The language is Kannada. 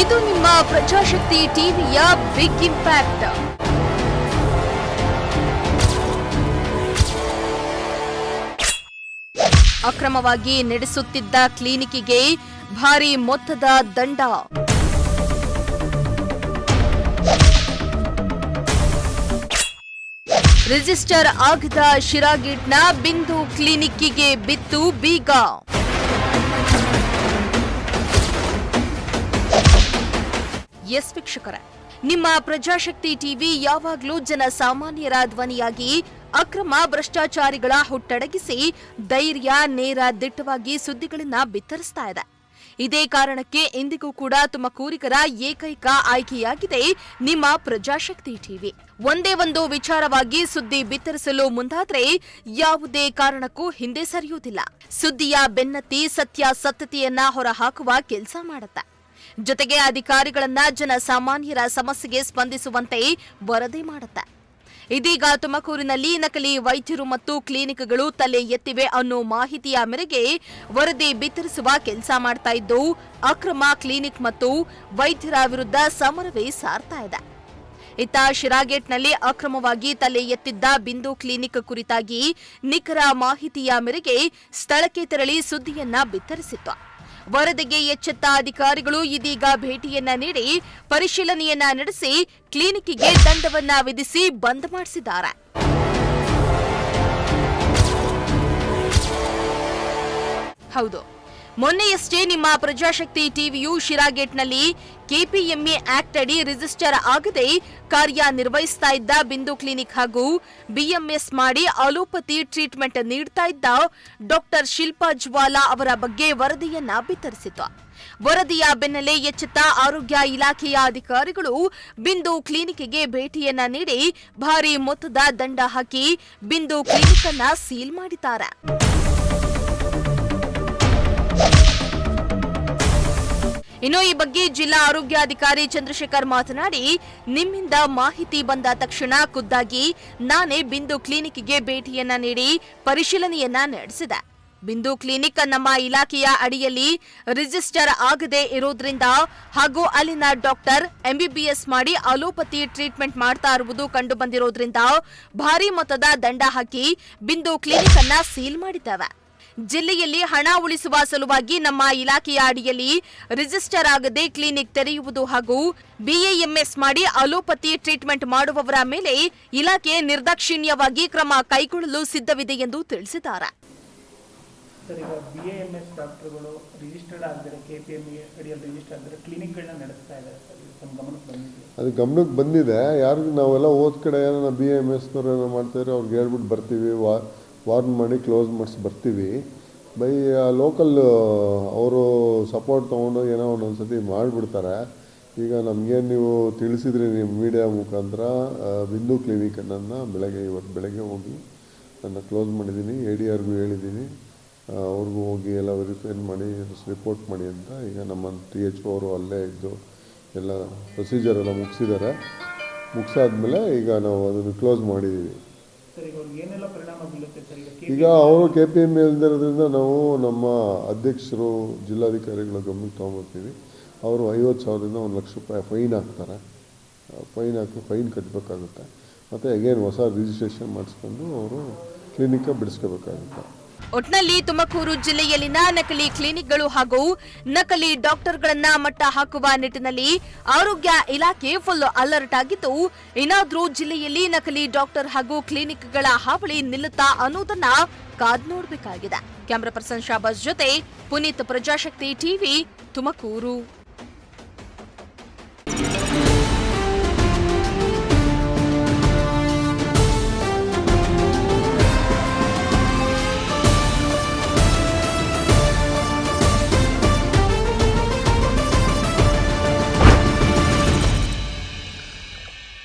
ಇದು ನಿಮ್ಮ ಪ್ರಜಾಶಕ್ತಿ ಟಿವಿಯ ಬಿಗ್ ಇಂಪ್ಯಾಕ್ಟ್. ಅಕ್ರಮವಾಗಿ ನಡೆಸುತ್ತಿದ್ದ ಕ್ಲಿನಿಕ್ಗೆ ಭಾರಿ ಮೊತ್ತದ ದಂಡ. ರಿಜಿಸ್ಟರ್ ಆಗದ ಶಿರಾಗೇಟ್ನ ಬಿಂದು ಕ್ಲಿನಿಕ್ಗೆ ಬಿತ್ತು ಬೀಗ. ಎಸ್ ವೀಕ್ಷಕರೇ, ನಿಮ್ಮ ಪ್ರಜಾಶಕ್ತಿ ಟಿವಿ ಯಾವಾಗಲೂ ಜನಸಾಮಾನ್ಯರ ಧ್ವನಿಯಾಗಿ ಅಕ್ರಮ ಭ್ರಷ್ಟಾಚಾರಿಗಳ ಹುಟ್ಟಡಗಿಸಿ ಧೈರ್ಯ, ನೇರ, ದಿಟ್ಟವಾಗಿ ಸುದ್ದಿಗಳನ್ನ ಬಿತ್ತರಿಸ್ತಾ ಇದೆ. ಇದೇ ಕಾರಣಕ್ಕೆ ಇಂದಿಗೂ ಕೂಡ ತುಮಕೂರಿಗರ ಏಕೈಕ ಆಯ್ಕೆಯಾಗಿದೆ ನಿಮ್ಮ ಪ್ರಜಾಶಕ್ತಿ ಟಿವಿ. ಒಂದೇ ಒಂದು ವಿಚಾರವಾಗಿ ಸುದ್ದಿ ಬಿತ್ತರಿಸಲು ಮುಂದಾದ್ರೆ ಯಾವುದೇ ಕಾರಣಕ್ಕೂ ಹಿಂದೆ ಸರಿಯುವುದಿಲ್ಲ. ಸುದ್ದಿಯ ಬೆನ್ನತ್ತಿ ಸತ್ಯಾಸತ್ಯತೆಯನ್ನ ಹೊರಹಾಕುವ ಕೆಲಸ ಮಾಡುತ್ತೆ. ಜೊತೆಗೆ ಅಧಿಕಾರಿಗಳನ್ನ ಜನಸಾಮಾನ್ಯರ ಸಮಸ್ಯೆಗೆ ಸ್ಪಂದಿಸುವಂತೆ ವರದಿ ಮಾಡುತ್ತೆ. ಇದೀಗ ತುಮಕೂರಿನಲ್ಲಿ ನಕಲಿ ವೈದ್ಯರು ಮತ್ತು ಕ್ಲಿನಿಕ್ಗಳು ತಲೆ ಎತ್ತಿವೆ ಅನ್ನೋ ಮಾಹಿತಿಯ ಮೇರೆಗೆ ವರದಿ ಬಿತ್ತರಿಸುವ ಕೆಲಸ ಮಾಡ್ತಾ ಇದ್ದು, ಅಕ್ರಮ ಕ್ಲಿನಿಕ್ ಮತ್ತು ವೈದ್ಯರ ವಿರುದ್ಧ ಸಮರವೇ ಸಾರ್ತಾ ಇದೆ. ಇತ್ತ ಶಿರಾಗೇಟ್ನಲ್ಲಿ ಅಕ್ರಮವಾಗಿ ತಲೆ ಎತ್ತಿದ್ದ ಬಿಂದು ಕ್ಲಿನಿಕ್ ಕುರಿತಾಗಿ ನಿಖರ ಮಾಹಿತಿಯ ಮೇರೆಗೆ ಸ್ಥಳಕ್ಕೆ ತೆರಳಿ ಸುದ್ದಿಯನ್ನ ಬಿತ್ತರಿಸಿತ್ತು. ವರದಿಗೆ ಎಚ್ಚೆತ್ತ ಅಧಿಕಾರಿಗಳು ಇದೀಗ ಭೇಟಿಯನ್ನ ನೀಡಿ ಪರಿಶೀಲನೆಯನ್ನ ನಡೆಸಿ ಕ್ಲಿನಿಕ್ಗೆ ದಂಡವನ್ನ ವಿಧಿಸಿ ಬಂದ್ ಮಾಡಿಸಿದ್ದಾರೆ. ಹೌದು, ಮೊನ್ನೆಯಷ್ಟೇ ನಿಮ್ಮ ಪ್ರಜಾಶಕ್ತಿ ಟಿವಿಯು ಶಿರಾಗೇಟ್ನಲ್ಲಿ ಕೆಪಿಎಂಎ ಆಕ್ಟ್ ಅಡಿ ರಿಜಿಸ್ಟರ್ ಆಗದೆ ಕಾರ್ಯನಿರ್ವಹಿಸ್ತಾ ಇದ್ದ ಬಿಂದು ಕ್ಲಿನಿಕ್ ಹಾಗೂ ಬಿಎಂಎಸ್ ಮಾಡಿ ಅಲೋಪತಿ ಟ್ರೀಟ್ಮೆಂಟ್ ನೀಡ್ತಾ ಇದ್ದ ಡಾಕ್ಟರ್ ಶಿಲ್ಪಾ ಜ್ವಾಲಾ ಅವರ ಬಗ್ಗೆ ವರದಿಯನ್ನ ಬಿತ್ತರಿಸಿತು. ವರದಿಯ ಬೆನ್ನಲ್ಲೇ ಎಚ್ಚೆತ್ತ ಆರೋಗ್ಯ ಇಲಾಖೆಯ ಅಧಿಕಾರಿಗಳು ಬಿಂದು ಕ್ಲಿನಿಕ್ಗೆ ಭೇಟಿಯನ್ನ ನೀಡಿ ಭಾರಿ ಮೊತ್ತದ ದಂಡ ಹಾಕಿ ಬಿಂದು ಕ್ಲಿನಿಕ್ ಅನ್ನ ಸೀಲ್ ಮಾಡಿದ್ದಾರೆ. ಇನ್ನು ಈ ಬಗ್ಗೆ ಜಿಲ್ಲಾ ಆರೋಗ್ಯಾಧಿಕಾರಿ ಚಂದ್ರಶೇಖರ್ ಮಾತನಾಡಿ, ನಿಮ್ಮಿಂದ ಮಾಹಿತಿ ಬಂದ ತಕ್ಷಣ ಖುದ್ದಾಗಿ ನಾನೇ ಬಿಂದು ಕ್ಲಿನಿಕ್ಗೆ ಭೇಟಿಯನ್ನ ನೀಡಿ ಪರಿಶೀಲನೆಯನ್ನ ನಡೆಸಿದೆ. ಬಿಂದು ಕ್ಲಿನಿಕ್ ನಮ್ಮ ಇಲಾಖೆಯ ಅಡಿಯಲ್ಲಿ ರಿಜಿಸ್ಟರ್ ಆಗದೆ ಇರೋದ್ರಿಂದ ಹಾಗೂ ಅಲ್ಲಿನ ಡಾಕ್ಟರ್ ಎಂಬಿಬಿಎಸ್ ಮಾಡಿ ಅಲೋಪತಿ ಟ್ರೀಟ್ಮೆಂಟ್ ಮಾಡ್ತಾ ಇರುವುದು ಕಂಡು ಬಂದಿರೋದ್ರಿಂದ ಭಾರಿ ಮೊತ್ತದ ದಂಡ ಹಾಕಿ ಬಿಂದು ಕ್ಲಿನಿಕ್ ಅನ್ನ ಸೀಲ್ ಮಾಡಿದ್ದೇವೆ. ಜಿಲ್ಲೆಯಲ್ಲಿ ಹಣ ಉಳಿಸುವ ಸಲುವಾಗಿ ನಮ್ಮ ಇಲಾಖೆಯ ಅಡಿಯಲ್ಲಿ ರಿಜಿಸ್ಟರ್ ಆಗದೆ ಕ್ಲಿನಿಕ್ ತೆರೆಯುವುದು ಹಾಗೂ ಬಿಎಎಂಎಸ್ ಮಾಡಿ ಅಲೋಪತಿ ಟ್ರೀಟ್ಮೆಂಟ್ ಮಾಡುವವರ ಮೇಲೆ ಇಲಾಖೆ ನಿರ್ದಾಕ್ಷಿಣ್ಯವಾಗಿ ಕ್ರಮ ಕೈಗೊಳ್ಳಲು ಸಿದ್ಧವಿದೆ ಎಂದು ತಿಳಿಸಿದ್ದಾರೆ. ಸರ್, ಈಗ ಬಿಎಎಂಎಸ್ ಡಾಕ್ಟರ್ಗಳು ರಿಜಿಸ್ಟರ್ಡ್ ಆಗಿದ್ದಾರೆ, ಕೆಪಿಎಂಎ ಅಡಿಯಲ್ಲಿ ರಿಜಿಸ್ಟರ್ ಆಗಿದ್ದಾರೆ, ಕ್ಲಿನಿಕ್ಗಳನ್ನ ನಡೆಸ್ತಾ ಇದ್ದಾರೆ. ಅದು ಗಮನಕ್ಕೆ ಬಂದಿದೆ. ಯಾರಿಗೂ ನಾವೆಲ್ಲ ಹೋದ ಕಡೆ ಏನೋ ಬಿಎಎಂಎಸ್ನವ್ರು ಏನೋ ಮಾಡ್ತಾಯಿದ್ರೆ ಅವ್ರಿಗೆ ಹೇಳ್ಬಿಟ್ಟು ಬರ್ತೀವಿ, ವಾರ್ನ್ ಮಾಡಿ ಕ್ಲೋಸ್ ಮಾಡಿಸಿ ಬರ್ತೀವಿ. ಬೈ ಲೋಕಲ್ ಅವರು ಸಪೋರ್ಟ್ ತೊಗೊಂಡು ಏನೋ ಒಂದೊಂದು ಸತಿ ಮಾಡಿಬಿಡ್ತಾರೆ. ಈಗ ನಮಗೇನು ನೀವು ತಿಳಿಸಿದ್ರಿ ನಿಮ್ಮ ಮೀಡಿಯಾ ಮುಖಾಂತರ, ಬಿಂದು ಕ್ಲಿನಿಕನ್ನು ಇವತ್ತು ಬೆಳಗ್ಗೆ ಹೋಗಿ ನನ್ನ ಕ್ಲೋಸ್ ಮಾಡಿದ್ದೀನಿ, ADRಗೂ ಹೇಳಿದ್ದೀನಿ, ಅವ್ರಿಗೂ ಹೋಗಿ ಎಲ್ಲ ವೆರಿಫೈ ಮಾಡಿ ರಿಪೋರ್ಟ್ ಮಾಡಿ ಅಂತ. ಈಗ ನಮ್ಮ THO ಅವರು ಅಲ್ಲೇ ಇದ್ದು ಎಲ್ಲ ಪ್ರೊಸೀಜರ್ ಎಲ್ಲ ಮುಗಿಸಿದ್ದಾರೆ. ಮುಗಿಸಾದ್ಮೇಲೆ ಈಗ ನಾವು ಅದನ್ನು ಕ್ಲೋಸ್ ಮಾಡಿದ್ದೀವಿ. ಈಗ ಅವರು KPMA ಇಲ್ದಿರೋದ್ರಿಂದ ನಾವು ನಮ್ಮ ಅಧ್ಯಕ್ಷರು ಜಿಲ್ಲಾಧಿಕಾರಿಗಳ ಗಮನಕ್ಕೆ ತೊಗೊಂಬರ್ತೀವಿ. ಅವರು 50,000ದಿಂದ 1,00,000 ರೂಪಾಯಿ ಫೈನ್ ಹಾಕ್ತಾರೆ. ಫೈನ್ ಕಟ್ಟಬೇಕಾಗುತ್ತೆ. ಮತ್ತು ಅಗೇನ್ ಹೊಸ ರಿಜಿಸ್ಟ್ರೇಷನ್ ಮಾಡಿಸ್ಕೊಂಡು ಅವರು ಕ್ಲಿನಿಕ್ ಬಿಡಿಸ್ಕೋಬೇಕಾಗುತ್ತೆ. ಒಟ್ನಲ್ಲಿ ತುಮಕೂರು ಜಿಲ್ಲೆಯಲ್ಲಿನ ನಕಲಿ ಕ್ಲಿನಿಕ್ಗಳು ಹಾಗೂ ನಕಲಿ ಡಾಕ್ಟರ್ಗಳನ್ನ ಮಟ್ಟ ಹಾಕುವ ನಿಟ್ಟಿನಲ್ಲಿ ಆರೋಗ್ಯ ಇಲಾಖೆ ಫುಲ್ ಅಲರ್ಟ್ ಆಗಿದ್ದು, ಇನ್ನಾದ್ರೂ ಜಿಲ್ಲೆಯಲ್ಲಿ ನಕಲಿ ಡಾಕ್ಟರ್ ಹಾಗೂ ಕ್ಲಿನಿಕ್ಗಳ ಹಾವಳಿ ನಿಲ್ಲುತ್ತಾ ಅನ್ನೋದನ್ನ ಕಾದ್ ನೋಡಬೇಕಾಗಿದೆ. ಕ್ಯಾಮರಾ ಪರ್ಸನ್ ಶಾಬಾಜ್ ಜೊತೆ ಪುನೀತ್, ಪ್ರಜಾಶಕ್ತಿ ಟಿವಿ, ತುಮಕೂರು.